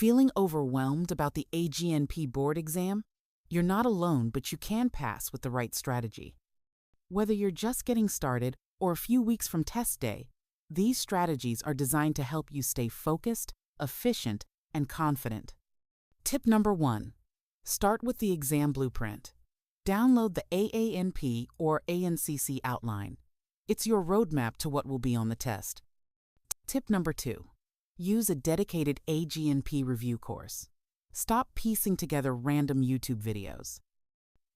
Feeling overwhelmed about the AGNP board exam? You're not alone, but you can pass with the right strategy. Whether you're just getting started or a few weeks from test day, these strategies are designed to help you stay focused, efficient, and confident. Tip number 1. Start with the exam blueprint. Download the AANP or ANCC outline. It's your roadmap to what will be on the test. Tip number 2. Use a dedicated AGNP review course. Stop piecing together random YouTube videos.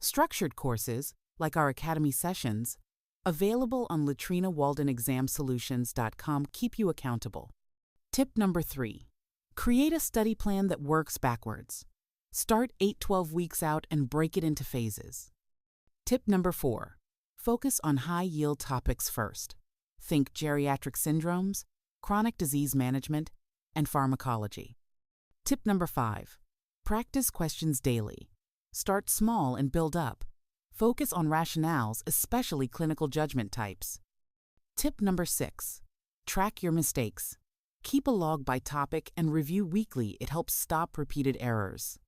Structured courses, like our Academy sessions, available on LatrinaWaldenExamSolutions.com, keep you accountable. Tip number 3. Create a study plan that works backwards. Start 8-12 weeks out and break it into phases. Tip number 4. Focus on high-yield topics first. Think geriatric syndromes, chronic disease management, and pharmacology. Tip number 5. Practice questions daily. Start small and build up. Focus on rationales, especially clinical judgment types. Tip number 6. Track your mistakes. Keep a log by topic and review weekly. It helps stop repeated errors.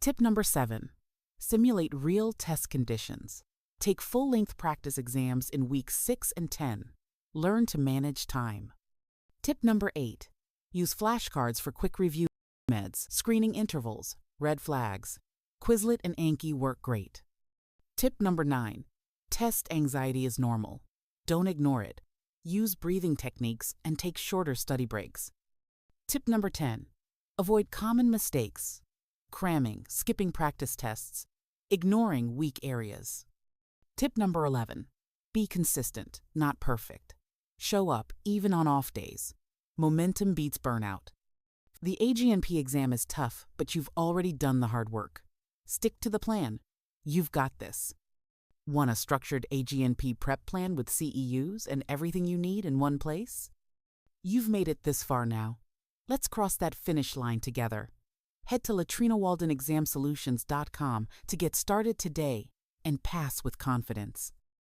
Tip number 7. Simulate real test conditions. Take full-length practice exams in weeks 6 and 10. Learn to manage time. Tip number 8. Use flashcards for quick review. Meds, screening intervals, red flags. Quizlet and Anki work great. Tip number 9. Test anxiety is normal. Don't ignore it. Use breathing techniques and take shorter study breaks. Tip number 10. Avoid common mistakes. Cramming, skipping practice tests, ignoring weak areas. Tip number 11. Be consistent, not perfect. Show up even on off days. Momentum beats burnout. The AGNP exam is tough, but you've already done the hard work. Stick to the plan. You've got this. Want a structured AGNP prep plan with CEUs and everything you need in one place? You've made it this far now. Let's cross that finish line together. Head to LatrinaWaldenExamSolutions.com to get started today and pass with confidence.